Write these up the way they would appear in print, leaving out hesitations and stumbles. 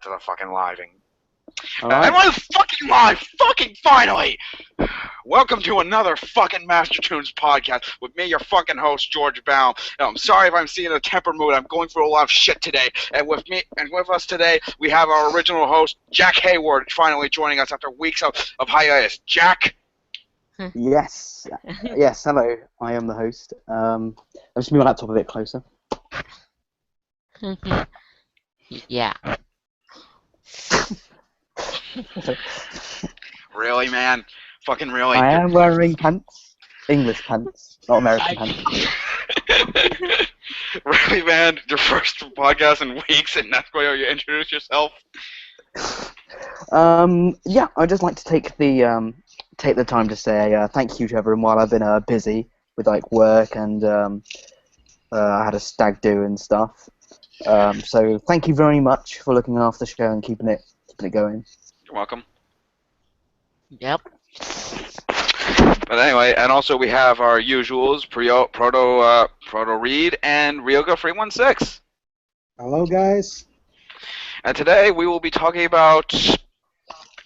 to the fucking living. Alright. And we're fucking live, fucking finally! Welcome to another fucking Master Toons podcast with me, your fucking host, George Baum. I'm sorry if I'm seeing a temper mood. I'm going through a lot of shit today. And with us today, we have our original host, Jack Hayward, finally joining us after weeks of hiatus. Jack? Yes, hello, I am the host. I'll just move my laptop a bit closer. Yeah. Really, man? Fucking really? I am wearing pants. English pants, not American pants. Really, man? Your first podcast in weeks, and that's why you introduce yourself? Yeah, I'd just like to take the time to say thank you to everyone while I've been busy with like work and I had a stag do and stuff. So thank you very much for looking after the show and keeping it going. You're welcome. Yep. But anyway, and also we have our usuals, Proto Reed and Ryoga316. Hello, guys. And today we will be talking about,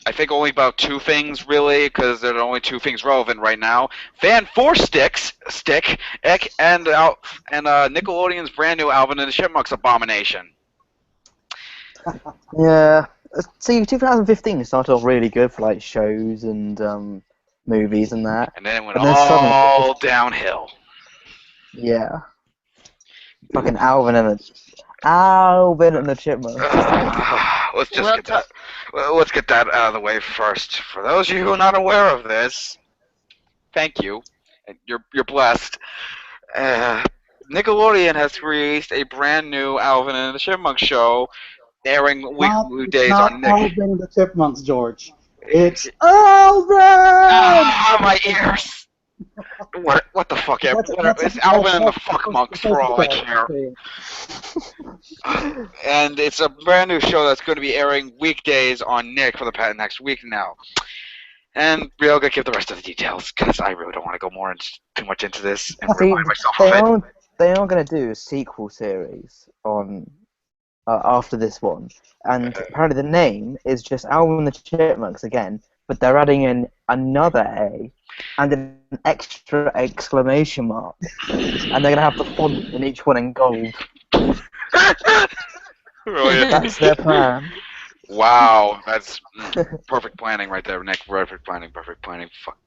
I think, only about two things, really, because there are only two things relevant right now. Fant4stic, and Nickelodeon's brand new Alvin and The Chipmunks abomination. Yeah. See, 2015 started off really good for like shows and movies and that. And then it went all downhill. Yeah. Fucking Alvin and the Chipmunks. Let's get that out of the way first. For those of you who are not aware of this, thank you. You're blessed. Nickelodeon has released a brand new Alvin and the Chipmunks show, airing weekdays on Nick. Alvin and the Chipmunks, George. It's Alvin! Ah, my ears! What the fuck? It's Alvin and the Fuckmonks for all I care. And it's a brand new show that's going to be airing weekdays on Nick for the next week now. And Ryoga, give the rest of the details, because I really don't want to go too much into this and remind myself of it. They are going to do a sequel series on after this one, and apparently the name is just Alvin and the Chipmunks again, but they're adding in another A and an extra exclamation mark, and they're going to have the font in each one in gold. Really? That's their plan. Wow, that's perfect planning right there, Nick. Perfect planning. Fuck.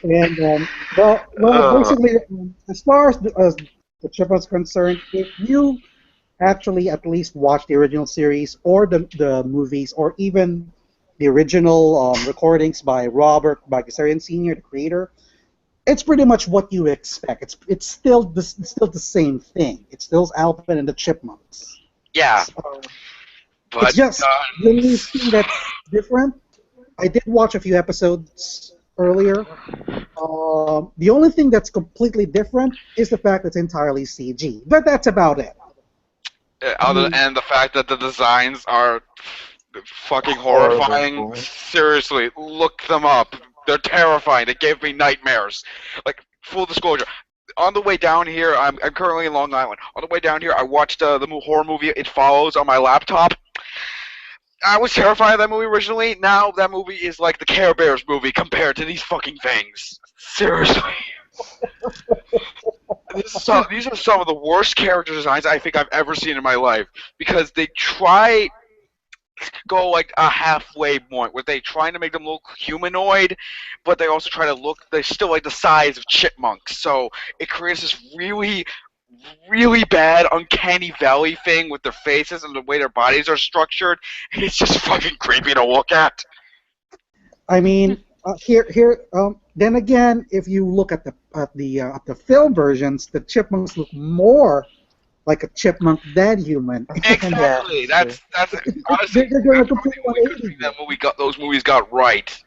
And basically, as far as the Chipmunks are concerned, if you actually at least watch the original series or the movies or even the original recordings by Robert Bagdasarian Sr., the creator, it's pretty much what you expect. It's still the same thing. It's still Alvin and the Chipmunks. Yeah. So, But it's just the only thing that's different. I did watch a few episodes earlier. The only thing that's completely different is the fact that it's entirely CG. But that's about it. And the fact that the designs are fucking horrifying. Seriously, look them up. They're terrifying. They gave me nightmares. Like, full disclosure. On the way down here, I'm currently in Long Island. On the way down here, I watched the horror movie It Follows on my laptop. I was terrified of that movie originally. Now that movie is like the Care Bears movie compared to these fucking things. Seriously. These are some of the worst character designs I think I've ever seen in my life, because they try to go like a halfway point where they trying to make them look humanoid, but they also try to look, they're still like the size of chipmunks. So it creates this really, really bad uncanny valley thing with their faces and the way their bodies are structured. And it's just fucking creepy to look at. I mean, then again, if you look at the film versions, the chipmunks look more like a chipmunk than human. Exactly. That's honestly they're doing a complete 180. Those movies got right.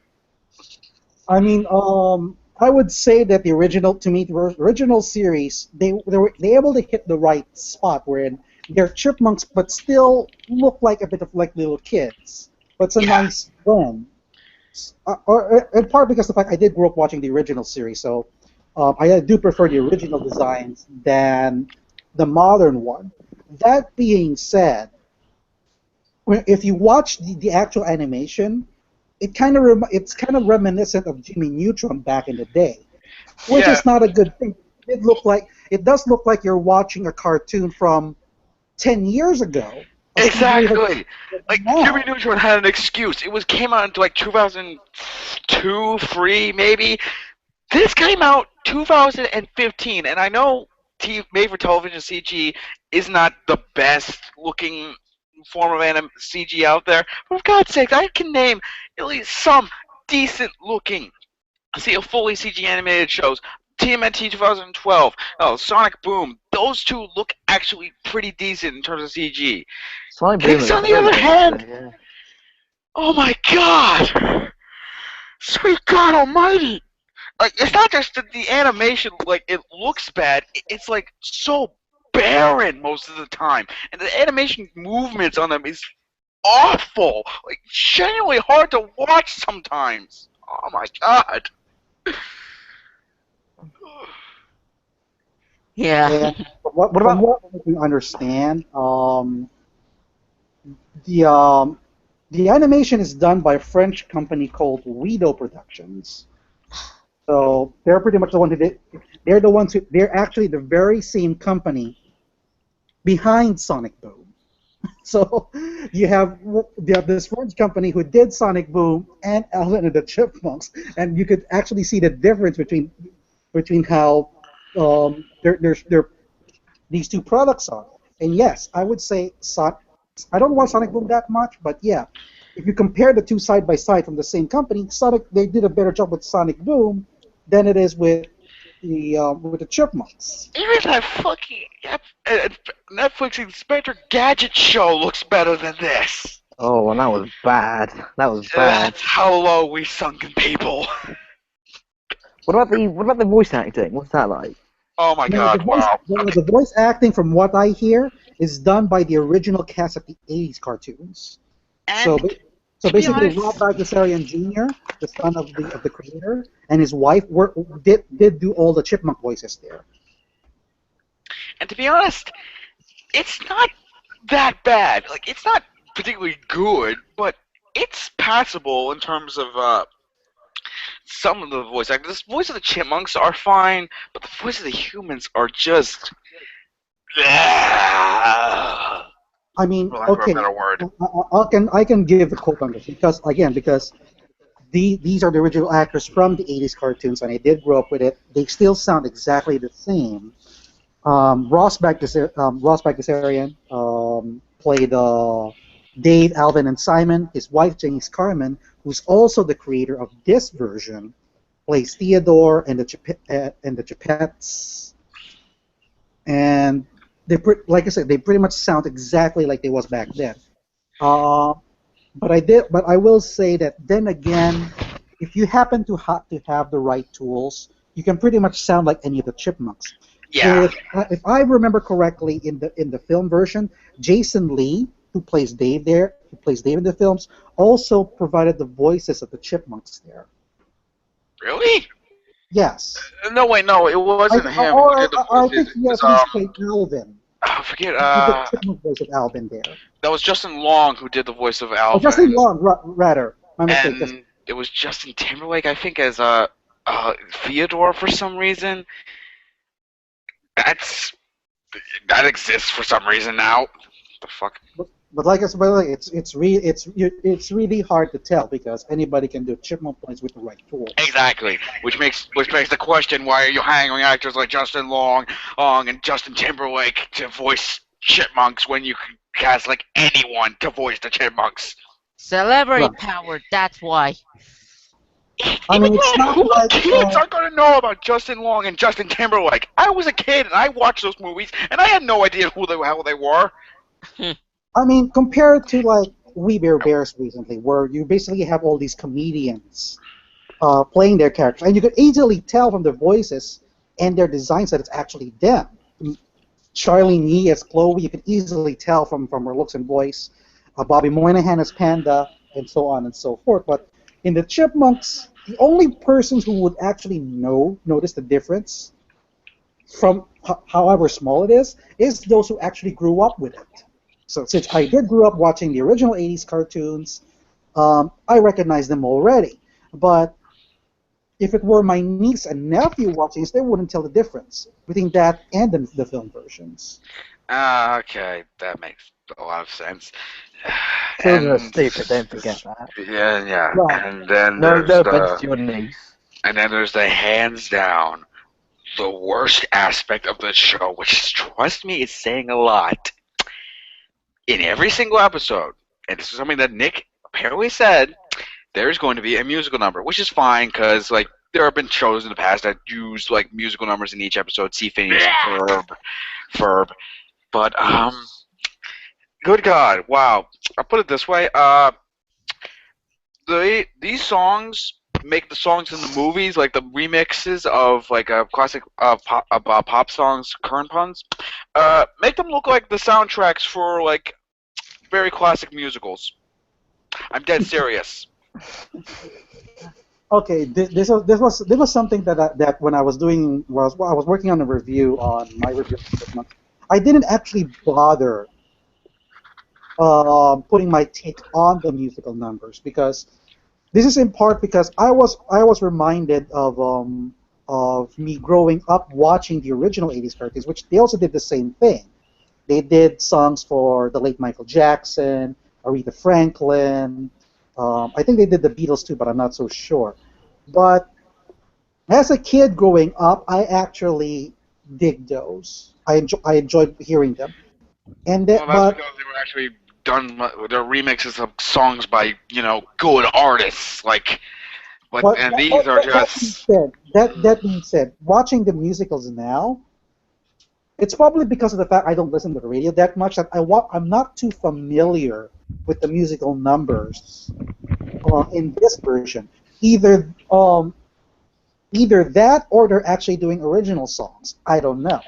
I mean, I would say that the original series, they were able to hit the right spot wherein they're chipmunks but still look like a bit of like little kids. But it's a nice blend. In part because of the fact I did grow up watching the original series, so I do prefer the original designs than the modern one. That being said, if you watch the actual animation, it's kind of reminiscent of Jimmy Neutron back in the day, which Yeah, is not a good thing. It does look like you're watching a cartoon from 10 years ago. A Steve Weaver exactly. Like Jimmy now. Neutron had an excuse. It was came out in like 2002, 3 maybe. This came out 2015, and I know made for television CG is not the best looking form of CG out there. But for God's sake, I can name at least some decent looking, see a fully CG animated shows. TMNT 2012, oh Sonic Boom. Those two look actually pretty decent in terms of CG. Sonic Boom Kicks looks on the good, other hand, actually. Yeah. oh my God, sweet God Almighty! Like it's not just that the animation like it looks bad, it's like so barren most of the time, and the animation movements on them is awful, like genuinely hard to watch sometimes. Oh my God. Yeah. And What from about? what I can understand, the um, the animation is done by a French company called Wido Productions. So they're pretty much the one who did. They're the ones who. They're actually the very same company behind Sonic Boom. So you have this French company who did Sonic Boom and Alvin and the Chipmunks, and you could actually see the difference between how these two products are. And yes, I would say I don't want Sonic Boom that much, but yeah, if you compare the two side by side from the same company, they did a better job with Sonic Boom than it is with the Chipmunks. Even that fucking Netflix Inspector Gadget show looks better than this. Oh, and that was bad. That was bad. That's how low we sunken people. What about the voice acting? What's that like? Oh my Now, God! Wow. Okay. the voice acting, from what I hear, is done by the original cast of the '80s cartoons. So, And so to be basically, honest, Rob Bagdasarian Jr., the son of the creator, and his wife did do all the chipmunk voices there. it's not that bad. Like it's not particularly good, but it's passable in terms of some of the voice actors. The voice of the chipmunks are fine, but the voice of the humans are just. For I mean, lack of a okay, better word. I can give a quote on this because these are the original actors from the '80s cartoons, and I did grow up with it. They still sound exactly the same. Ross Bagdasarian played Dave, Alvin, and Simon. His wife, Janice Carmen, who's also the creator of this version, plays Theodore and the Chipettes. And like I said, they pretty much sound exactly like they was back then. Uh, but I will say that then again, if you happen to have the right tools, you can pretty much sound like any of the Chipmunks. Yeah. If I remember correctly, in the film version, Jason Lee, who plays Dave in the films, also provided the voices of the Chipmunks there. Really? Yes, No, wait, no, it wasn't him who did the I voices. think It he was at least played Alvin. I forget. He did the Chipmunk voice of Alvin there. That was Justin Long who did the voice of Oh, Justin Alvin, Long, rather. My mistake. and it was Justin Timberlake, I think, as Theodore for some reason. That's that exists for some reason now. The fuck. But like I said, it's really hard to tell because anybody can do Chipmunk voice with the right tools. Exactly, which makes the question: why are you hiring actors like Justin Long, and Justin Timberlake to voice chipmunks when you can cast like anyone to voice the chipmunks? Celebrity Right. power, that's why. I Even mean, it's then, not who like kids are gonna know about Justin Long and Justin Timberlake? I was a kid and I watched those movies and I had no idea who the hell they were. I mean, compared to like We Bear Bears recently, where you basically have all these comedians playing their characters, and you could easily tell from their voices and their designs that it's actually them. Charlene Yee as Chloe, you could easily tell from her looks and voice. Bobby Moynihan as Panda, and so on and so forth. But in the Chipmunks, the only persons who would actually notice the difference, from however small it is those who actually grew up with it. So since I did grow up watching the original 80s cartoons, I recognize them already. But if it were my niece and nephew watching this, they wouldn't tell the difference between that and the film versions. Okay, that makes a lot of sense. Children are And stupid, don't forget that. yeah, yeah. Right. And then No, there's no offense the to your niece. hands down the worst aspect of the show, which trust me, is saying a lot. In every single episode, and this is something that Nick apparently said, there's going to be a musical number, which is fine because like there have been shows in the past that use like musical numbers in each episode. See Phineas and Ferb. But good God, wow! I'll put it this way: these songs make the songs in the movies, like the remixes of like classic pop songs, current puns, make them look like the soundtracks for like very classic musicals. I'm dead serious. Okay, this was something that when I was doing I was working on a review on my review of Chipmunks, I didn't actually bother putting my take on the musical numbers because this is in part because I was reminded of me growing up watching the original 80s cartoons, which they also did the same thing. They did songs for the late Michael Jackson, Aretha Franklin. I think they did the Beatles too, but I'm not so sure. But as a kid growing up, I actually dig those. I enjoyed hearing them. And Well, that, that's but because they were actually done. They're remixes of songs by good artists. but And these are just. that being said, watching the musicals now, it's probably because of the fact I don't listen to the radio that much that I'm not too familiar with the musical numbers in this version. Either either that or they're actually doing original songs. I don't know.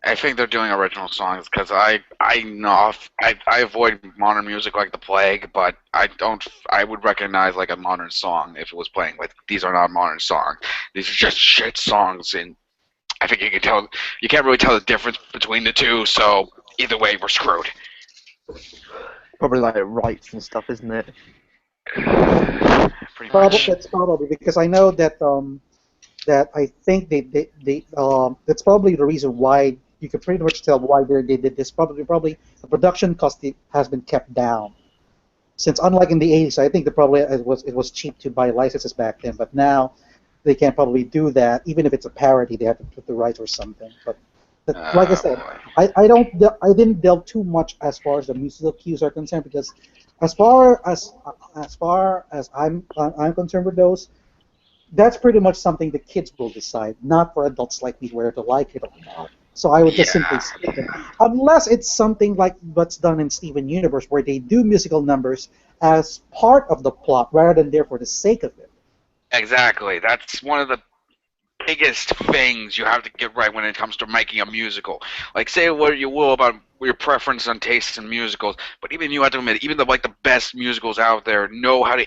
I think they're doing original songs because I know I avoid modern music like the plague, but I don't. I would recognize like a modern song if it was playing. Like these are not modern songs. These are just shit songs, and I think you can tell. You can't really tell the difference between the two. So either way, we're screwed. Probably like rights and stuff, isn't it? Pretty Probably much. that's probably because I know that I think they that's probably the reason why you can pretty much tell why they did this. Probably the production cost has been kept down since unlike in the 80s, I think that probably it was cheap to buy licenses back then, but now they can't probably do that. Even if it's a parody, they have to put the rights or something. But like I said, Boy. I didn't delve too much as far as the musical cues are concerned because as far as I'm concerned with those, that's pretty much something the kids will decide, not for adults like me whether to like it or not. So I would just simply Yeah. skip it, unless it's something like what's done in Steven Universe, where they do musical numbers as part of the plot rather than there for the sake of it. Exactly. That's one of the biggest things you have to get right when it comes to making a musical. Like, say what you will about your preference on tastes in musicals, but even you have to admit, even the best musicals out there know how to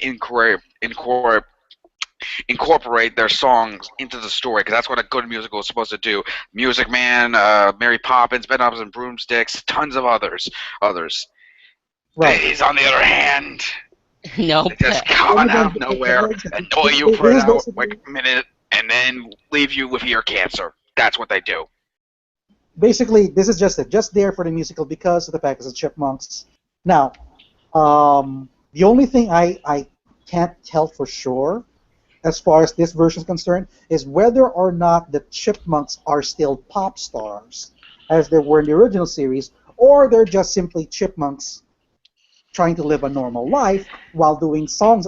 incorporate their songs into the story, because that's what a good musical is supposed to do. Music Man, Mary Poppins, Bedknobs and Broomsticks, tons of others. Right. These, on the other hand, Nope. they just come Then out again, of nowhere, annoy this, you for this is like a minute, and then leave you with ear cancer. That's what they do. basically this is just there for the musical because of the fact it's the Chipmunks. Now, the only thing I can't tell for sure as far as this version is concerned is whether or not the Chipmunks are still pop stars as they were in the original series, or they're just simply chipmunks trying to live a normal life while doing songs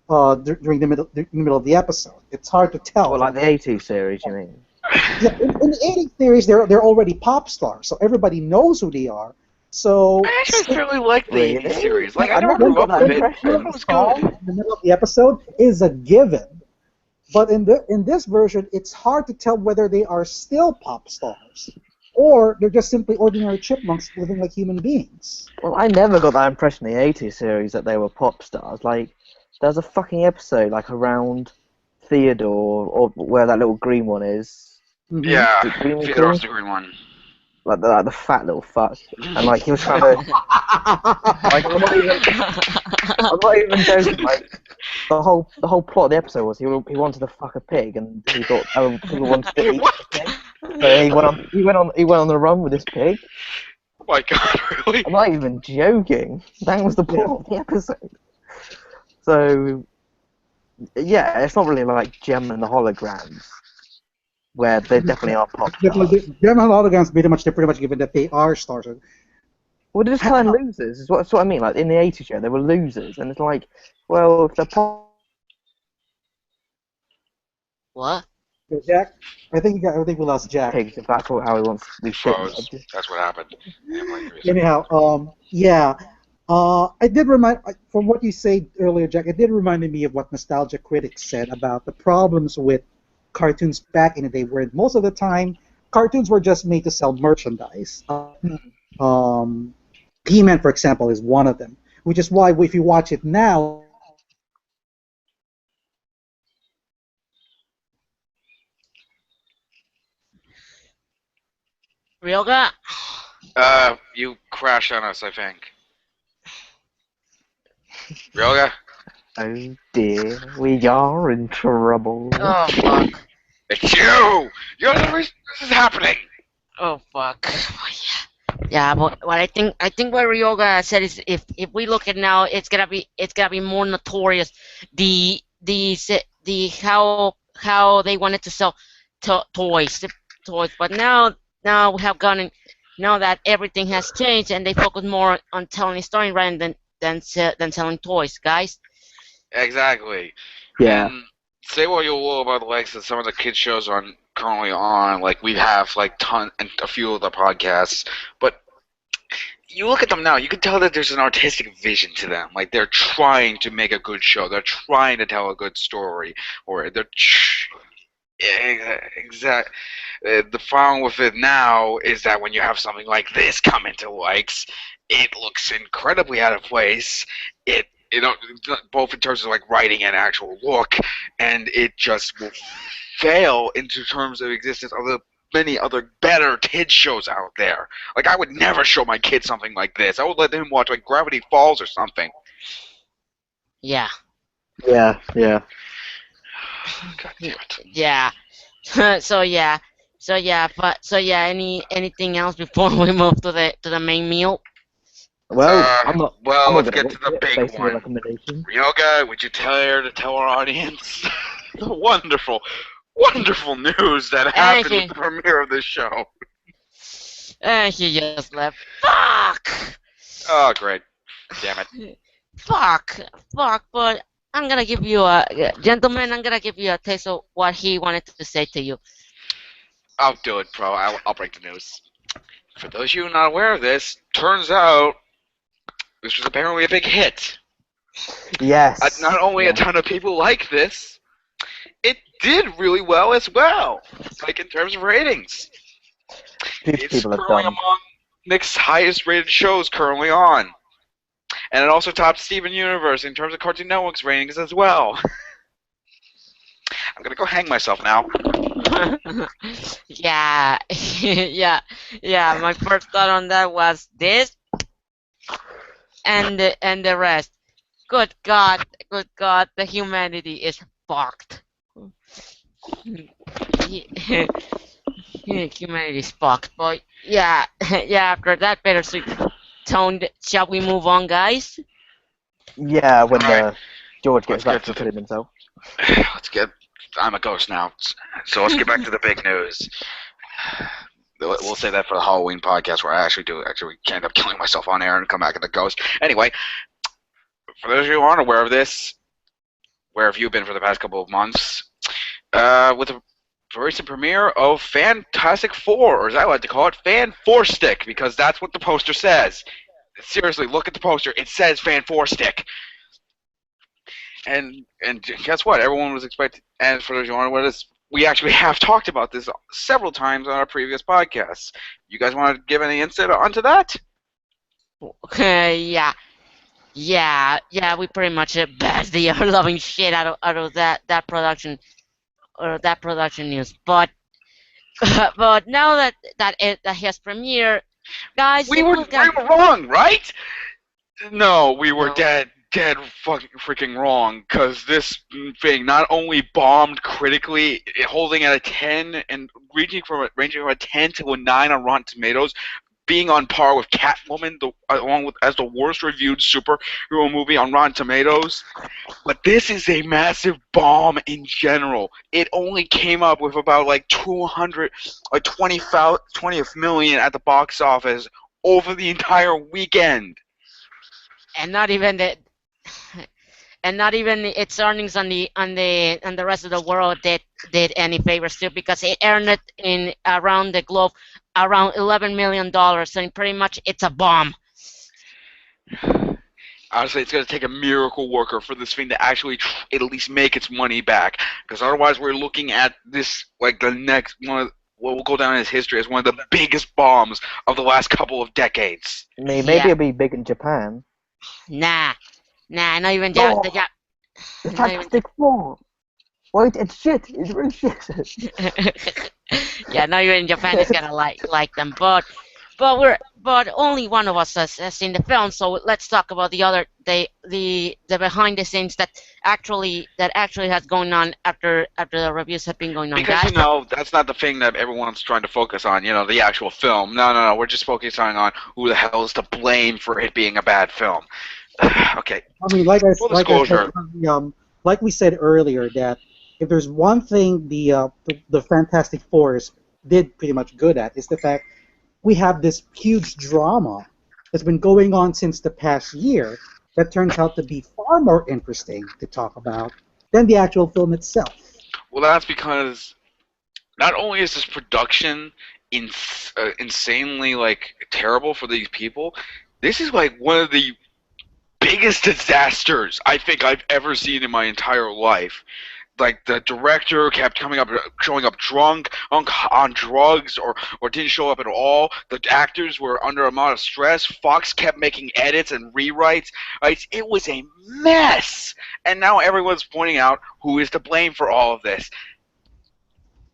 during the middle of the episode. It's hard to tell. Well, like the 80s series, you mean? Yeah, in the 80s series, they're already pop stars, so everybody knows who they are. So I actually fairly like the Really? 80s series. Like, I I never never grew got up that with it. I impression. thought it was song good. in the middle of the episode is a given. But in this version, it's hard to tell whether they are still pop stars or they're just simply ordinary chipmunks living like human beings. Well, I never got that impression in the 80s series that they were pop stars. Like, there's a fucking episode, like, around Theodore, or where that little green one is. Hmm. Yeah, The green Theodore's Green? the green one. like the fat little fuck, and like he was trying to like I'm not even joking. Like the whole plot of the episode was he wanted to fuck a pig, and he thought other people wanted to eat What? the pig. So he went on the run with this pig. Oh my god, really? I'm not even joking. That was the plot of the episode. So yeah, it's not really like Gem and the Holograms, where they definitely are pop stars. German holograms pretty much given that they are stars. Well, they're just kind of losers. That's what I mean. Like in the '80s show, they were losers, and it's like, well, if they're pop What? Jack, I think we lost Jack. pigs, if that's how he wants these shit. Froze. That's what happened. Yeah, like, Anyhow, yeah. I did from what you said earlier, Jack. It did remind me of what nostalgia critics said about the problems with cartoons back in the day, where most of the time cartoons were just made to sell merchandise. He-Man, for example, is one of them, which is why if you watch it now. Ryoga? You crashed on us, I think. Ryoga? Oh dear, we are in trouble. Oh fuck. It's you! You're the reason this is happening! Oh fuck. Yeah, but what I think what Ryoga said is if we look at now, it's gonna be more notorious the how they wanted to sell toys, but now we have gotten now that everything has changed and they focus more on telling a story rather than selling toys, guys. Exactly. Yeah. And say what you will about the likes of some of the kids shows currently on, like we have like a few of the podcasts, but you look at them now, you can tell that there's an artistic vision to them. Like they're trying to make a good show, they're trying to tell a good story, or they're exactly. The problem with it now is that when you have something like this come into likes, it looks incredibly out of place. It both in terms of like writing and actual look, and it just will fail into terms of existence of the many other better kids shows out there. Like I would never show my kid something like this. I would let them watch like Gravity Falls or something. Yeah. Yeah. God damn it. Yeah. So yeah. Anything else before we move to the main meal? Well, I'm not. Let's gonna get to watch the it big based on your one. recommendation. Ryoga, would you tell our audience the wonderful news that happened with the premiere of this show? He just left. Fuck! Oh, great. Damn it. Fuck! But I'm gonna give you gentlemen, I'm gonna give you a taste of what he wanted to say to you. I'll do it, bro. I'll break the news. For those of you not aware of this, turns out this was apparently a big hit. Yes. Not only a ton of people like this, it did really well as well. Like in terms of ratings. It's currently among Nick's highest rated shows currently on. And it also topped Steven Universe in terms of Cartoon Network's ratings as well. I'm gonna go hang myself now. Yeah. My first thought on that was this, and the rest. Good God, the humanity is fucked. Humanity is fucked, but yeah. After that bittersweet tone, shall we move on, guys? Yeah, when Alright. George gets Let's back to killing himself. I'm a ghost now, so let's get back to the big news. We'll say that for the Halloween podcast where I actually end up killing myself on air and come back as a ghost. Anyway, for those of you who aren't aware of this, where have you been for the past couple of months? With the recent premiere of Fant4stic 4, or as I like to call it, Fant4stic, because that's what the poster says. Seriously, look at the poster. It says Fant4stic. And guess what? Everyone was expecting. And for those who aren't aware of this, we actually have talked about this several times on our previous podcasts. You guys want to give any insight onto that? Yeah, we pretty much bashed the loving shit out of that production news. But But now that he has premiere, guys, We if were we look at wrong, right? No, we were no, dead fucking freaking wrong. Cause this thing not only bombed critically, holding at a 10 and ranging from a 10 to a 9 on Rotten Tomatoes, being on par with Catwoman, along with as the worst reviewed superhero movie on Rotten Tomatoes. But this is a massive bomb in general. It only came up with about like 200, like 20 million at the box office over the entire weekend. and not even the and not even its earnings on the rest of the world did any favors to, because it earned it in around the globe around $11 million, and pretty much it's a bomb. Honestly, it's going to take a miracle worker for this thing to actually at least make its money back. Because otherwise, we're looking at this like the next one of what will go down in history as one of the biggest bombs of the last couple of decades. Maybe Yeah, it'll be big in Japan. nah, not even Oh, the not even Fantastic Four. Wait, it's shit. It's really shit. yeah, not even Japan is gonna like them, but only one of us has seen the film, so let's talk about the other the behind the scenes that actually has going on after the reviews have been going on, Because guys. that's not the thing that everyone's trying to focus on. The actual film. No. We're just focusing on who the hell is to blame for it being a bad film. Okay. I mean, like Full I said, disclosure. like we said earlier, that if there's one thing the Fantastic Four did pretty much good at, is the fact we have this huge drama that's been going on since the past year that turns out to be far more interesting to talk about than the actual film itself. Well, that's because not only is this production insanely like terrible for these people, this is like one of the biggest disasters I think I've ever seen in my entire life. Like the director kept showing up drunk, on drugs, or didn't show up at all. The actors were under a lot of stress. Fox kept making edits and rewrites. Right? It was a mess, and now everyone's pointing out who is to blame for all of this.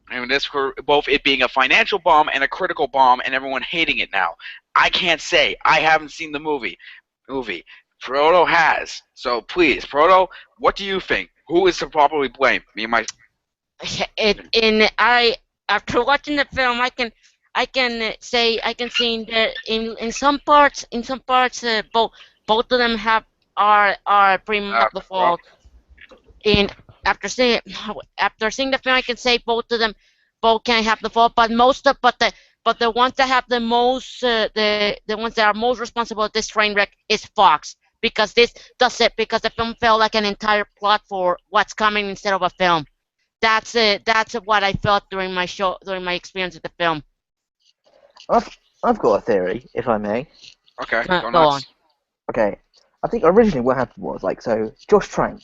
And this for both it being a financial bomb and a critical bomb, and everyone hating it now. I can't say I haven't seen the movie. Proto has. So please, Proto, what do you think? Who is to properly blame? Me and my. After watching the film, I can see in some parts both of them are pretty much the Well, fault. In after seeing the film, I can say both can have the fault, but the ones that have the most the ones that are most responsible of this train wreck is Fox, because this does it because the film felt like an entire plot for what's coming instead of a film. That's what I felt during my experience with the film. I've got a theory, if I may. okay, go Go on. nuts. Okay, I think originally what happened was so Josh Trank,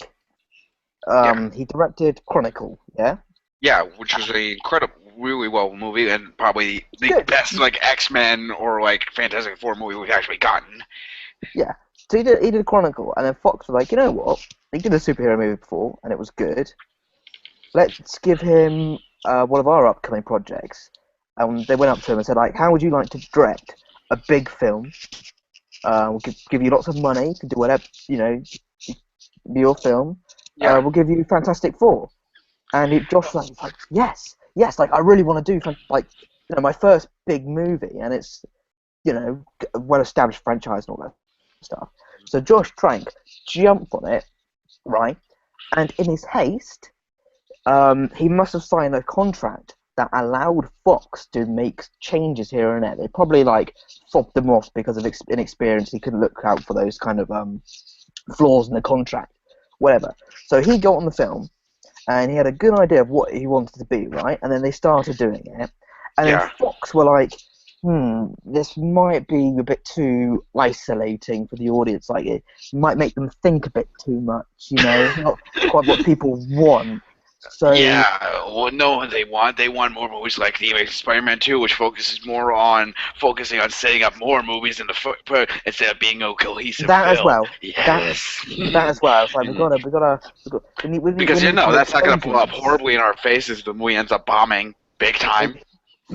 Yeah. he directed Chronicle, yeah. Yeah, which was a incredible, really well movie, and probably the Good. best like X-Men or like Fantastic Four movie we've actually gotten. Yeah. So he did Chronicle, and then Fox was like, you know what? He did a superhero movie before, and it was good. Let's give him one of our upcoming projects. And they went up to him and said, like, how would you like to direct a big film? We'll give you lots of money. You can do whatever, be your film. Yeah. We'll give you Fantastic Four. And Josh was like, yes, like, I really want to do, my first big movie, and it's, a well-established franchise and all that stuff. So Josh Trank jumped on it, right? And in his haste, he must have signed a contract that allowed Fox to make changes here and there. They probably fobbed them off because of inexperience. He couldn't look out for those kind of flaws in the contract, whatever. So he got on the film, and he had a good idea of what he wanted to be, right? And then they started doing it, and then Fox were like, this might be a bit too isolating for the audience. Like, it might make them think a bit too much, not quite what people want. So Yeah, well, no, they want more movies like the Amazing Spider-Man 2, which focuses more on setting up more movies in the instead of being a cohesive that film. as well. Yes. That as well. It's like we need Because to that's not going to changes. blow up horribly in our faces. The movie ends up bombing big time.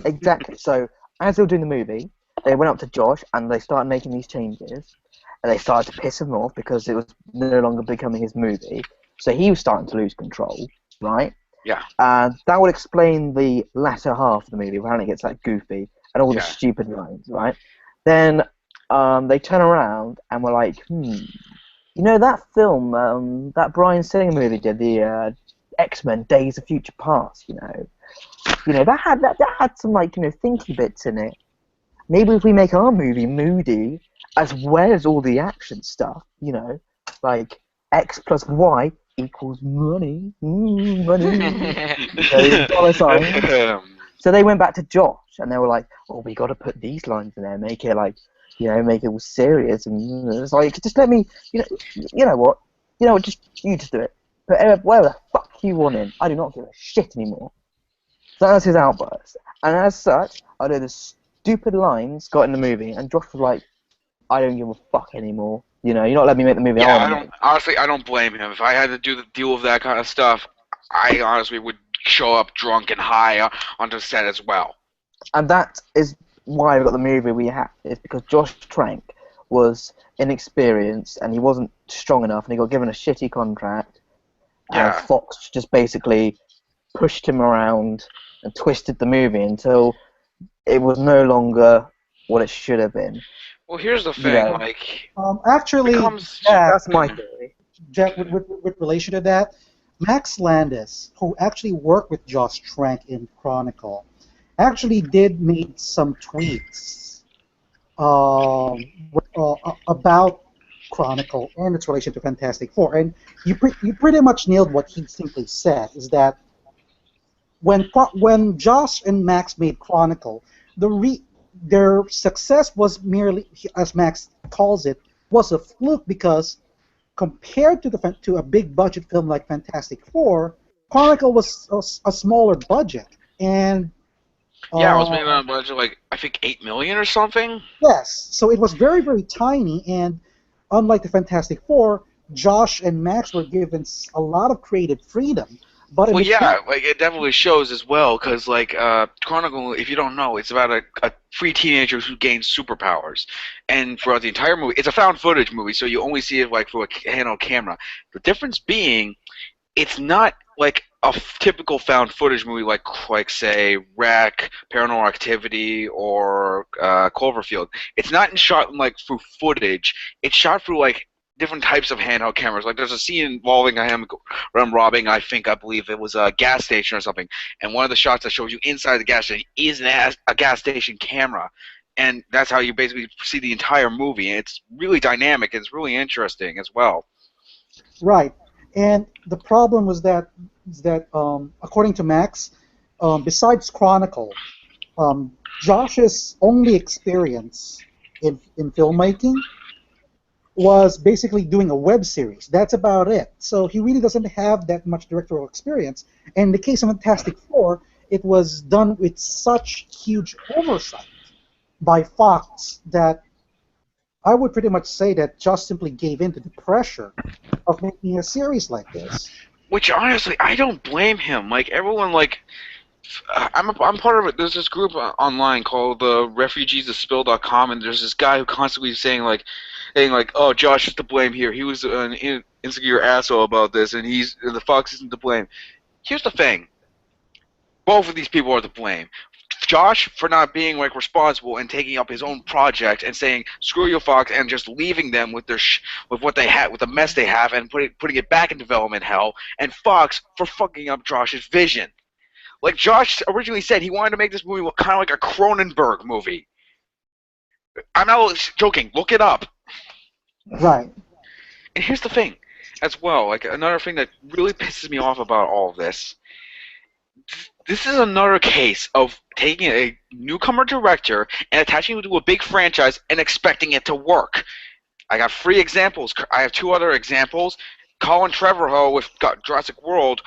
Exactly. So as they were doing the movie, they went up to Josh and they started making these changes, and they started to piss him off because it was no longer becoming his movie. So he was starting to lose control, right? Yeah. And that would explain the latter half of the movie where it gets like goofy and all the Yeah. stupid lines, right? Then they turn around and we're like, you know that film, that Bryan Singer movie did, the X-Men Days of Future Past, that had some like thinky bits in it. Maybe if we make our movie moody as well as all the action stuff, like X plus Y equals money, money, dollar signs. So they went back to Josh and they were like, "Oh, we got to put these lines in there, make it like, make it all serious." And it's like, just let me, you know what, you just do it. Put whatever the fuck you want in. I do not give a shit anymore. So that was his outburst. And as such, I know the stupid lines got in the movie, and Josh was like, I don't give a fuck anymore. You're not letting me make the movie I Yeah, want to make. honestly, I don't blame him. If I had to deal with that kind of stuff, I honestly would show up drunk and high onto set as well. And that is why we got the movie we have. It's because Josh Trank was inexperienced, and he wasn't strong enough, and he got given a shitty contract. Yeah. And Fox just basically pushed him around and twisted the movie until it was no longer what it should have been. Well, here's the thing, Actually, that's my theory. Jack, with relation to that, Max Landis, who actually worked with Josh Trank in Chronicle, actually did make some tweets about Chronicle and its relation to Fantastic Four, and you pretty much nailed what he simply said. Is that when Josh and Max made Chronicle, their success was merely, as Max calls it, was a fluke because compared to a big budget film like Fantastic Four, Chronicle was a smaller budget, and yeah, it was made on a budget like I think $8 million or something. Yes, so it was very, very tiny, and unlike the Fantastic Four, Josh and Max were given a lot of creative freedom. But well, yeah, like it definitely shows as well, because like Chronicle, if you don't know, it's about a three teenagers who gain superpowers, and throughout the entire movie, it's a found footage movie, so you only see it like through a handheld camera. The difference being, it's not like a typical found footage movie like say Wreck, Paranormal Activity, or Cloverfield. It's not shot like through footage. It's shot through like different types of handheld cameras. Like there's a scene involving him robbing, I believe it was a gas station or something, and one of the shots that shows you inside the gas station is a gas station camera, and that's how you basically see the entire movie. And it's really dynamic. It's really interesting as well. Right, and the problem was that according to Max, besides Chronicle, Josh's only experience in filmmaking was basically doing a web series. That's about it. So he really doesn't have that much directorial experience. And in the case of Fantastic Four, it was done with such huge oversight by Fox that I would pretty much say that Josh simply gave in to the pressure of making a series like this. Which honestly, I don't blame him. Like everyone, like I'm part of it. There's this group online called refugeesofspill.com, and there's this guy who constantly saying like, oh, Josh is to blame here. He was an insecure asshole about this, and the Fox isn't to blame. Here's the thing. Both of these people are to blame. Josh for not being like responsible and taking up his own project and saying screw you Fox and just leaving them with their with what they had, with the mess they have, and putting it back in development hell, and Fox for fucking up Josh's vision. Like Josh originally said, he wanted to make this movie kind of like a Cronenberg movie. I'm not joking. Look it up. Right. And here's the thing, as well. Like another thing that really pisses me off about all of this. This is another case of taking a newcomer director and attaching him to a big franchise and expecting it to work. I got 3 examples. I have 2 other examples. Colin Trevorrow with Jurassic World,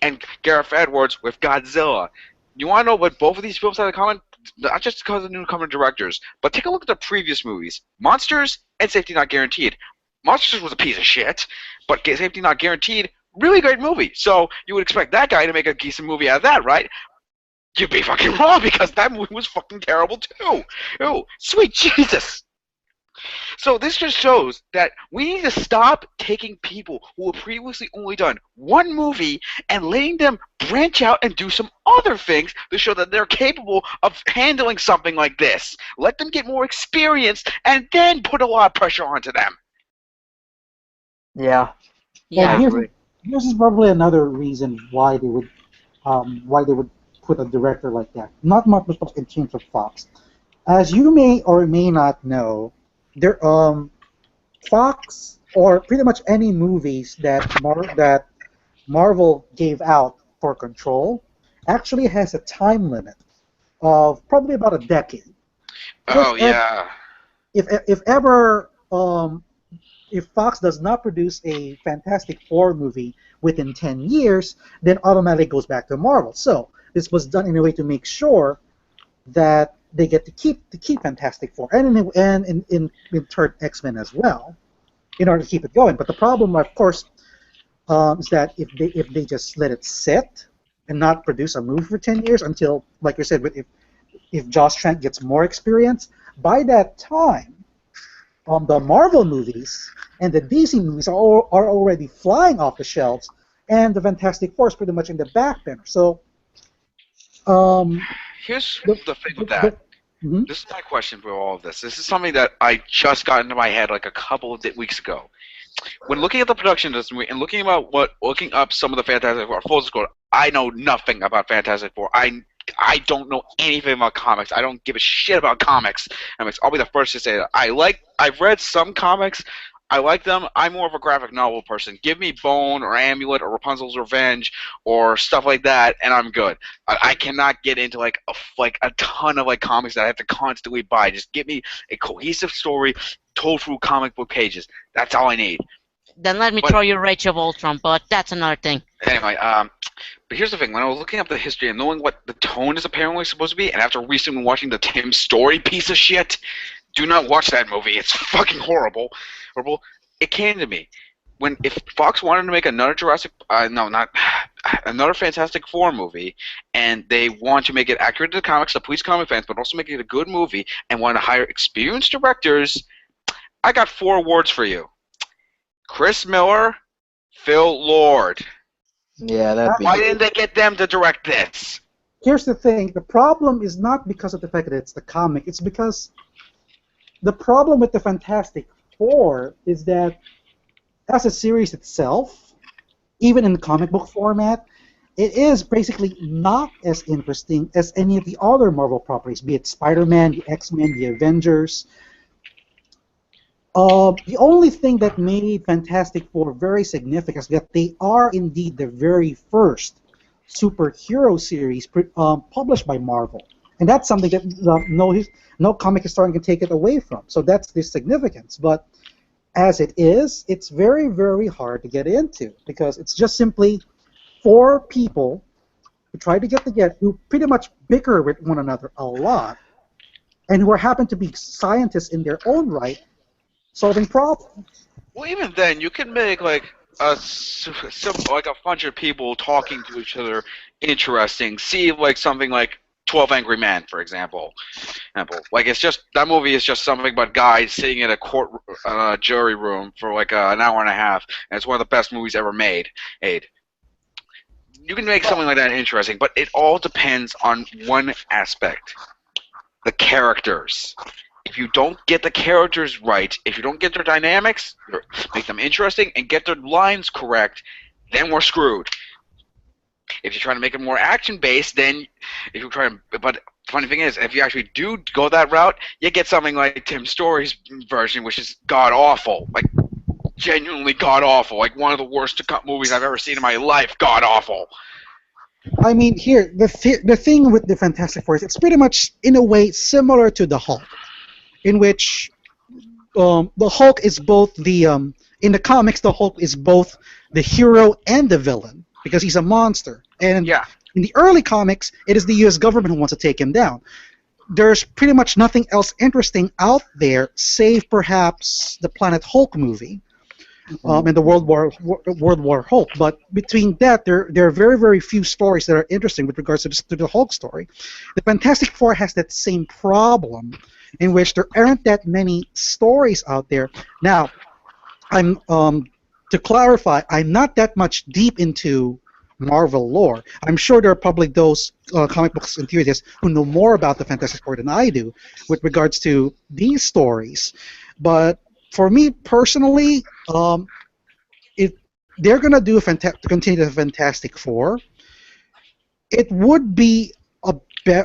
and Gareth Edwards with Godzilla. You want to know what both of these films have in common? Not just because of newcomer directors, but take a look at the previous movies. Monsters and Safety Not Guaranteed. Monsters was a piece of shit, but Safety Not Guaranteed, really great movie. So you would expect that guy to make a decent movie out of that, right? You'd be fucking wrong because that movie was fucking terrible too. Oh, sweet Jesus. So this just shows that we need to stop taking people who have previously only done one movie and letting them branch out and do some other things to show that they're capable of handling something like this. Let them get more experience and then put a lot of pressure onto them. Yeah. Yeah. Here's probably another reason why they would put a director like that. Not much in terms of Fox. As you may or may not know, there Fox or pretty much any movies that Marvel gave out for Control actually has a time limit of probably about a decade. Oh yeah. If ever if Fox does not produce a Fantastic Four movie within 10 years, then automatically goes back to Marvel. So this was done in a way to make sure that they get to keep Fantastic Four and in turn X-Men as well, in order to keep it going. But the problem, of course, is that if they just let it sit and not produce a movie for 10 years until, like you said, if Josh Trank gets more experience, by that time, the Marvel movies and the DC movies are already flying off the shelves, and the Fantastic Four is pretty much in the back burner. So, Here's the, the thing with that. mhm. This is my question for all of this. This is something that I just got into my head like a couple of weeks ago. When looking at the production of this movie and looking up some of the Fantastic Four, full disclosure, I know nothing about Fantastic Four. I don't know anything about comics. I don't give a shit about comics. I'll be the first to say that. I've read some comics. I like them. I'm more of a graphic novel person. Give me Bone or Amulet or Rapunzel's Revenge or stuff like that, and I'm good. I cannot get into like a ton of like comics that I have to constantly buy. Just give me a cohesive story told through comic book pages. That's all I need. Then let me throw you Rage of Ultron, but that's another thing. Anyway, but here's the thing. When I was looking up the history and knowing what the tone is apparently supposed to be, and after recently watching the Tim Story piece of shit, do not watch that movie. It's fucking horrible. It came to me if Fox wanted to make another another Fantastic Four movie, and they want to make it accurate to the comics, to please comic fans, but also make it a good movie, and want to hire experienced directors, I got 4 words for you: Chris Miller, Phil Lord. Yeah, that'd be. Why didn't they get them to direct this? Here's the thing. The problem is not because of the fact that it's the comic. It's because the problem with the Fantastic Four is that as a series itself, even in the comic book format, it is basically not as interesting as any of the other Marvel properties, be it Spider-Man, the X-Men, the Avengers. The only thing that made Fantastic Four very significant is that they are indeed the very first superhero series published by Marvel. And that's something that no comic historian can take it away from. So that's the significance. But as it is, it's very, very hard to get into because it's just simply 4 people who try to get together, who pretty much bicker with one another a lot, and who happen to be scientists in their own right, solving problems. Well, even then, you can make like a bunch of people talking to each other interesting. See, like something like 12 Angry Men, for example. Like it's just that movie is just something about guys sitting in a jury room for like an hour and a half, and it's one of the best movies ever made. You can make something like that interesting, but it all depends on one aspect: the characters. If you don't get the characters right, if you don't get their dynamics, make them interesting, and get their lines correct, then we're screwed. If you're trying to make it more action-based, then if you're trying, but the funny thing is, if you actually do go that route, you get something like Tim Story's version, which is god-awful, like genuinely god-awful, like one of the worst movies I've ever seen in my life, god-awful. I mean, here, the thing with the Fantastic Four is it's pretty much, in a way, similar to the Hulk, in which the Hulk is both the, in the comics, the Hulk is both the hero and the villain, because he's a monster. And in the early comics, it is the U.S. government who wants to take him down. There's pretty much nothing else interesting out there, save perhaps the Planet Hulk movie, and the World War Hulk. But between that, there are very very few stories that are interesting with regards to the Hulk story. The Fantastic Four has that same problem, in which there aren't that many stories out there. Now, I'm to clarify, I'm not that much deep into Marvel lore. I'm sure there are probably those comic books enthusiasts who know more about the Fantastic Four than I do with regards to these stories. But for me personally, if they're gonna do to continue the Fantastic Four, it would be a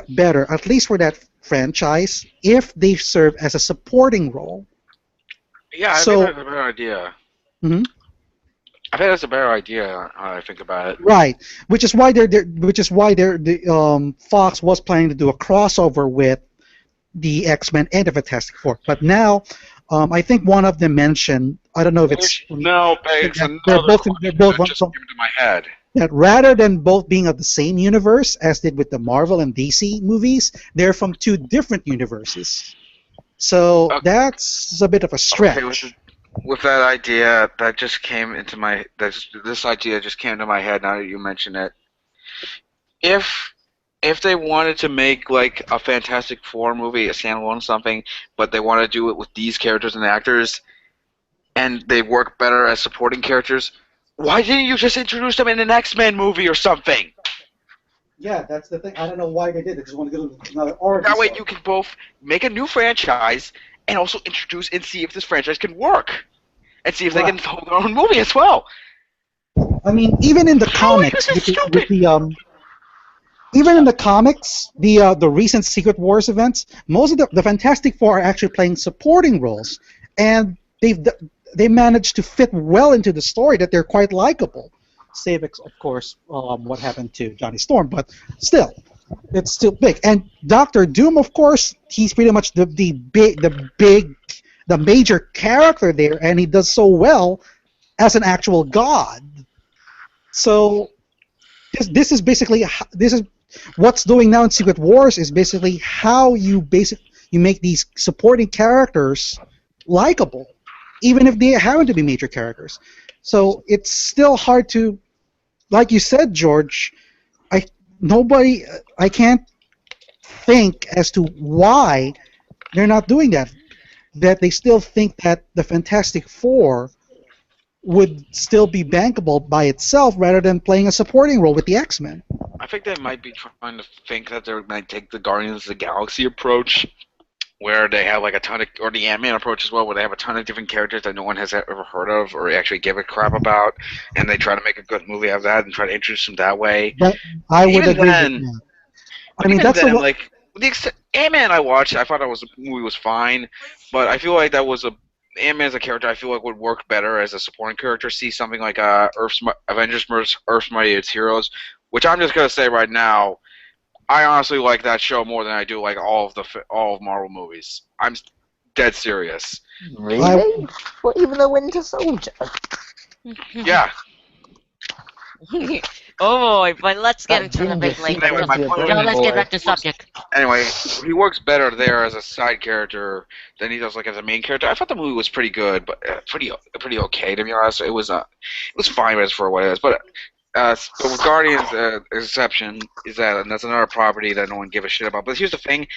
better, at least for that franchise, if they serve as a supporting role. Yeah, I So, think that's a better idea. mhm. I think that's a better idea. Now that I think about it. Right, which is why Fox was planning to do a crossover with the X-Men and the Fantastic Four. But now, I think one of them mentioned, I don't know if it's No, it's that another they're question both that just came to my head. that rather than both being of the same universe as did with the Marvel and DC movies, they're from two different universes. So Okay. that's a bit of a stretch. Okay, with that idea, that just came into my this idea just came to my head now that you mention it. If if they wanted to make like a Fantastic Four movie, a standalone something, but they want to do it with these characters and actors, and they work better as supporting characters, why didn't you just introduce them in an X-Men movie or something? Yeah, that's the thing. I don't know why they did it. They just want to get another origin That way story. you can both make a new franchise and also introduce and see if this franchise can work. And see if they can Right. hold their own movie as well. I mean, even in the How is comics, this stupid? even in the comics, the recent Secret Wars events, most of the Fantastic Four are actually playing supporting roles, and they managed to fit well into the story that they're quite likable. Save, of course, what happened to Johnny Storm, but still, it's still big. And Doctor Doom, of course, he's pretty much the major character there, and he does so well as an actual god. So this is basically this is what's doing now in Secret Wars is basically how you make these supporting characters likable, even if they happen to be major characters. So it's still hard to, like you said, George. I can't think as to why they're not doing that. That they still think that the Fantastic Four would still be bankable by itself rather than playing a supporting role with the X-Men. I think they might be trying to think that they're going to take the Guardians of the Galaxy approach, where they have like a ton of, or the Ant-Man approach as well, where they have a ton of different characters that no one has ever heard of or actually give a crap about, and they try to make a good movie out of that and try to introduce them that way. But I would Even agree then, with that. But I mean, even that's then, the like Ant-Man, I watched. I thought the movie was fine, but I feel like that was a Ant-Man as a character. I feel like would work better as a supporting character. See something like Avengers vs. Earth's Mightiest Heroes, which I'm just gonna say right now. I honestly like that show more than I do like all of Marvel movies. I'm dead serious. Really? Well, even the Winter Soldier. Yeah. Oh boy, but let's get That into the big ginger later. Anyway, my point Yeah, let's get boy. back to subject. Anyway, he works better there as a side character than he does like as a main character. I thought the movie was pretty good, but pretty okay to be honest. It was fine as for what it is, but with Guardians, exception is that and that's another property that no one give a shit about. But here's the thing: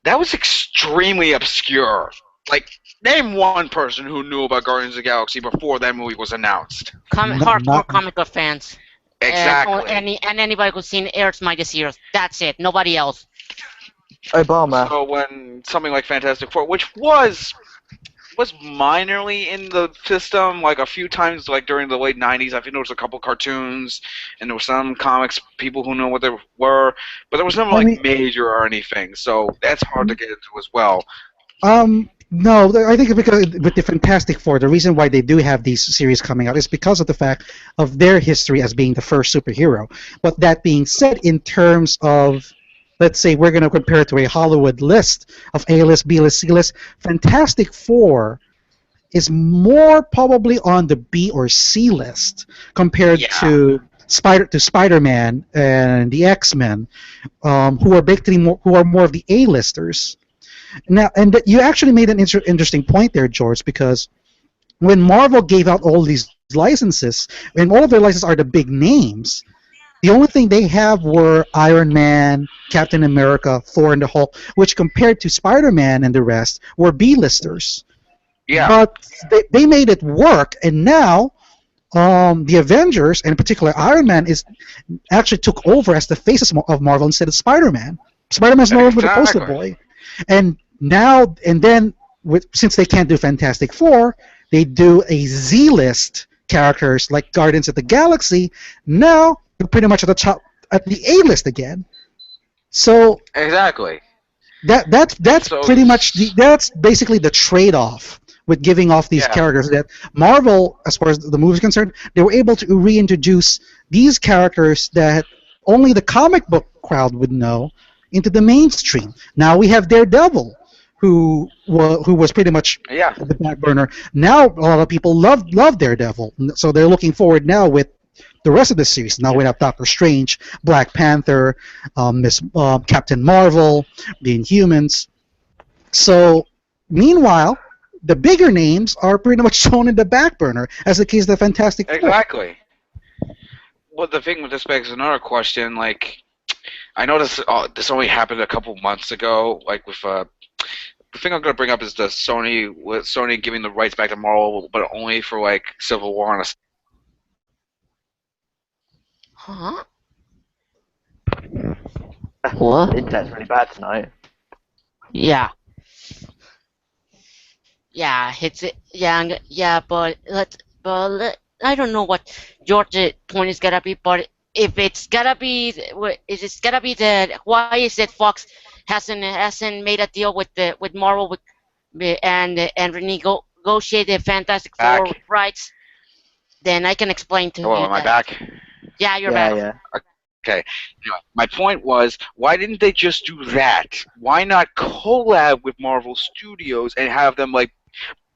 that was extremely obscure. Like, name one person who knew about Guardians of the Galaxy before that movie was announced. Hardcore not- comic book fans. Exactly. And anybody who's seen Earth's Mightiest Heroes. That's it. Nobody else. Obama. So when something like Fantastic Four, which was minorly in the system, like a few times, like during the late '90s, I think there was a couple cartoons, and there were some comics people who know what they were, but there was never like major or anything. So that's hard to get into as well. No, I think because with the Fantastic Four, the reason why they do have these series coming out is because of the fact of their history as being the first superhero. But that being said, in terms of, let's say we're going to compare it to a Hollywood list of A-list, B-list, C-list, Fantastic Four is more probably on the B or C list compared to Spider-Man and the X-Men, who are basically who are more of the A-listers. Now, and you actually made an interesting point there, George, because when Marvel gave out all these licenses, and all of their licenses are the big names, the only thing they have were Iron Man, Captain America, Thor, and the Hulk, which compared to Spider-Man and the rest were B-listers. Yeah, But they made it work, and now the Avengers, and in particular Iron Man, is actually took over as the faces of Marvel instead of Spider-Man. Spider-Man's no longer the poster exactly. boy, and now and then since they can't do Fantastic Four, they do a Z-list characters like Guardians of the Galaxy. Now they're pretty much at the top at the A-list again. So Exactly. that's So, pretty much that's basically the trade-off with giving off these yeah, characters. That Marvel, as far as the movie is concerned, they were able to reintroduce these characters that only the comic book crowd would know into the mainstream. Now we have Daredevil, who was pretty much yeah. the back burner. Now a lot of people love Daredevil, so they're looking forward now with the rest of the series. Now we have Doctor Strange, Black Panther, Miss Captain Marvel, the Inhumans. So, meanwhile, the bigger names are pretty much shown in the back burner, as the case of the Fantastic Four. Exactly. Well, the thing with this begs another question. Like, I know this only happened a couple months ago. Like with the thing I'm gonna bring up is the Sony giving the rights back to Marvel, but only for like Civil War and Huh? What? The internet's really bad tonight. Yeah. Yeah, I don't know what George's point is gonna be, but if it's gonna be, is it gonna be that why is it Fox hasn't made a deal with Marvel and renegotiated Fantastic Four back. rights? Then I can explain to Oh, you am I that. back? Yeah, you're Yeah, back. yeah. Okay. Anyway, my point was, why didn't they just do that? Why not collab with Marvel Studios and have them like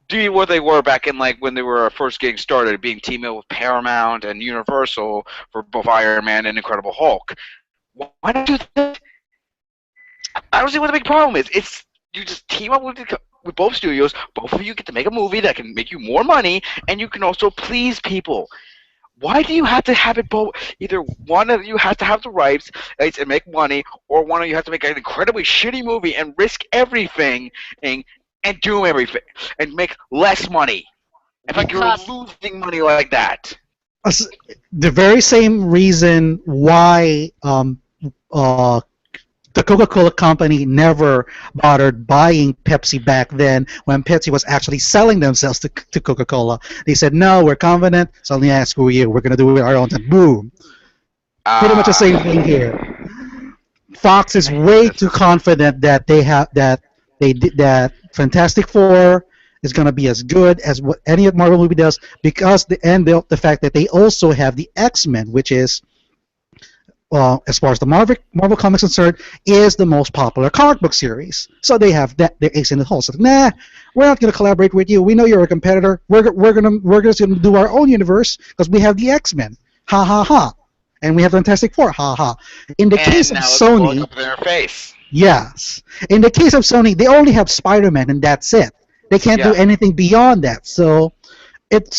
do what they were back in like when they were first getting started, being teamed up with Paramount and Universal for both Iron Man and Incredible Hulk? Why not do that? I don't see what the big problem is. It's you just team up with both studios. Both of you get to make a movie that can make you more money, and you can also please people. Why do you have to have it both? Either one of you has to have the rights and make money, or one of you has to make an incredibly shitty movie and risk everything and do everything and make less money. In fact, you're Because losing money like that. The very same reason why uh, the Coca-Cola company never bothered buying Pepsi back then when Pepsi was actually selling themselves to Coca-Cola. They said, no, we're confident, so let me ask who you. We're going to do it our own time. Boom. Pretty much the same thing here. Fox is way too confident that that Fantastic Four is going to be as good as what any Marvel movie does because the fact that they also have the X-Men, which is as far as the Marvel comics concerned, is the most popular comic book series. So they have that their ace in the hole. So nah, we're not going to collaborate with you. We know you're a competitor. We're just going to do our own universe because we have the X-Men. Ha ha ha. And we have Fantastic Four. Ha ha. In the case of now it's Sony, up in their face. yes. In the case of Sony, they only have Spider-Man and that's it. They can't do anything beyond that. So it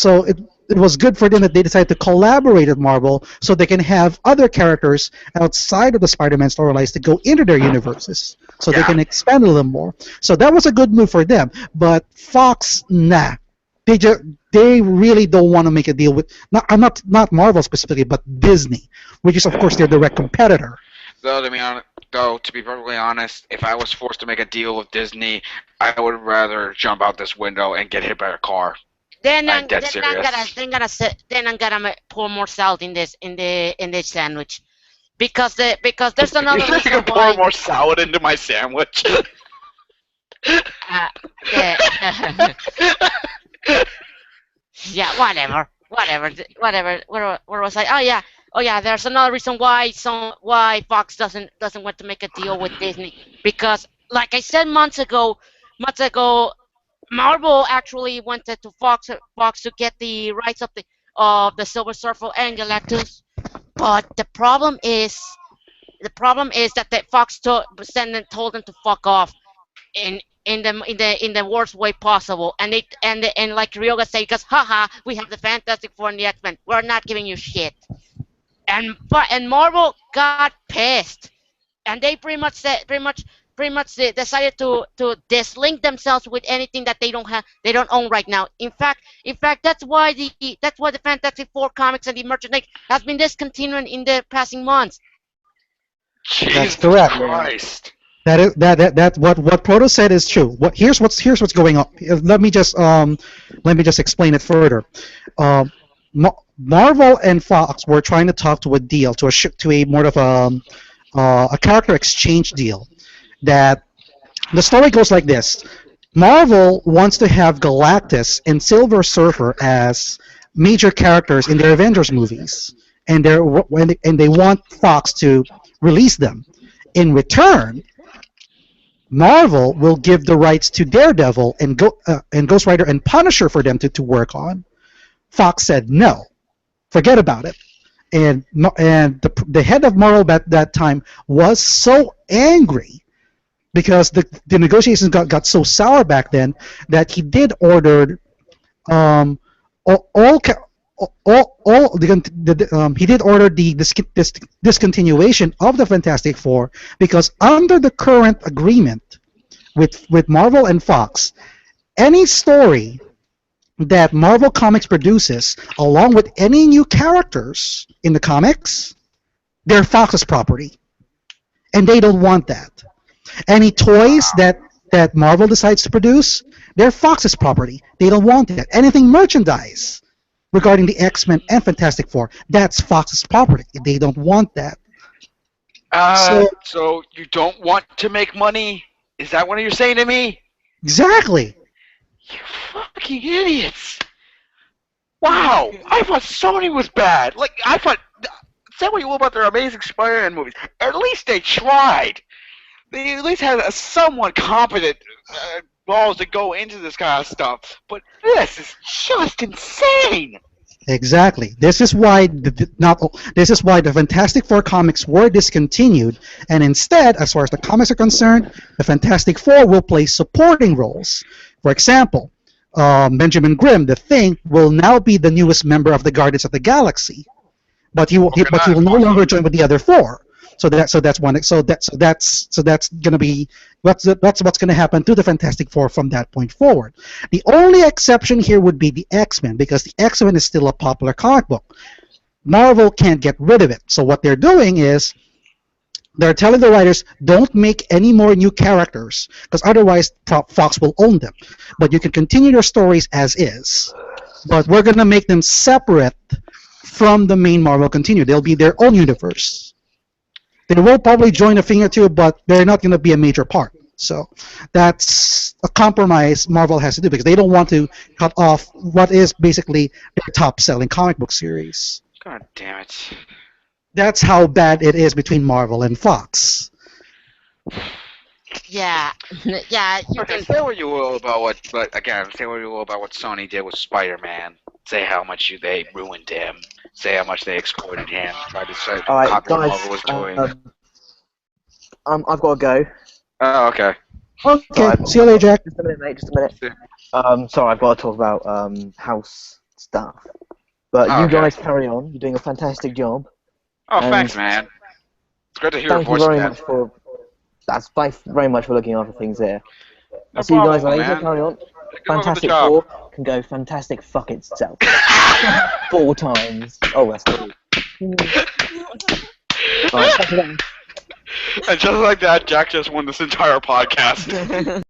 was good for them that they decided to collaborate with Marvel so they can have other characters outside of the Spider-Man storylines to go into their universes so they can expand a little more. So that was a good move for them. But Fox, nah. They really don't want to make a deal with not Marvel specifically, but Disney, which is of course their direct competitor. Though, to be perfectly honest, if I was forced to make a deal with Disney, I would rather jump out this window and get hit by a car. I'm dead serious. then I'm gonna pour more salt in this sandwich because there's another You reason can pour why. more salad into my sandwich. Yeah. Yeah, whatever. Where was I? Oh yeah. There's another reason why Fox doesn't want to make a deal with Disney because, like I said months ago, Marvel actually wanted to Fox to get the rights of the Silver Surfer and Galactus, but the problem is that Fox told them to fuck off, and in the worst way possible. And like Ryoga said, because haha, we have the Fantastic Four and the X-Men. We're not giving you shit. And Marvel got pissed, and they pretty much decided to dislink themselves with anything that they don't own right now. In fact, that's why the Fantastic Four comics and the merchandise has been discontinued in the passing months. Jesus correct. Christ. That what Proto said is true. Here's what's going on. Let me just explain it further. Marvel and Fox were trying to talk to a deal to a more of a character exchange deal. That the story goes like this: Marvel wants to have Galactus and Silver Surfer as major characters in their Avengers movies, and they want Fox to release them. In return, Marvel will give the rights to Daredevil and Ghost Rider and Punisher for them to work on. Fox said no, forget about it. And the head of Marvel at that time was so angry because the negotiations got so sour back then that he did order he did order the discontinuation of the Fantastic Four because under the current agreement with Marvel and Fox, any story that Marvel Comics produces, along with any new characters in the comics, they're Fox's property, and they don't want that. Any toys that Marvel decides to produce, they're Fox's property. They don't want that. Anything merchandise regarding the X-Men and Fantastic Four, that's Fox's property. They don't want that. So you don't want to make money? Is that what you're saying to me? Exactly. You fucking idiots! Wow, I thought Sony was bad. Like I thought, say what you will about their Amazing Spider-Man movies. At least they tried. They at least had a somewhat competent balls to go into this kind of stuff. But this is just insane. Exactly. This is why the Fantastic Four comics were discontinued, and instead, as far as the comics are concerned, the Fantastic Four will play supporting roles. For example, Benjamin Grimm, the Thing, will now be the newest member of the Guardians of the Galaxy, but he will no longer join with the other four. So that's gonna be what's gonna happen to the Fantastic Four from that point forward. The only exception here would be the X-Men, because the X-Men is still a popular comic book. Marvel can't get rid of it. So what they're doing is they're telling the writers, don't make any more new characters, because otherwise Fox will own them. But you can continue your stories as is. But we're gonna make them separate from the main Marvel continue. They'll be their own universe. They will probably join a thing or two, but they're not going to be a major part. So that's a compromise Marvel has to do because they don't want to cut off what is basically their top-selling comic book series. God damn it. That's how bad it is between Marvel and Fox. Yeah, yeah. You can. Say what you will about what Sony did with Spider-Man. Say how much they ruined him. Say how much they exploited him. Tried to say Alright, copy what guys, Marvel was doing. I've got to go. Oh, okay. Okay, Sorry, see you later, Jack. Just a minute, mate. Just a minute. Sorry, I've got to talk about house stuff. But Oh, you okay. guys carry on. You're doing a fantastic job. Oh, And thanks, man. It's great to hear your Thank you voice very again. much for. That's very much for looking after things here. No I'll see you guys problem, later. man. Carry on. Good luck with the Fantastic job. Four can go fantastic fuck itself 4 times. Oh, that's good. Alright, And just like that, Jack just won this entire podcast.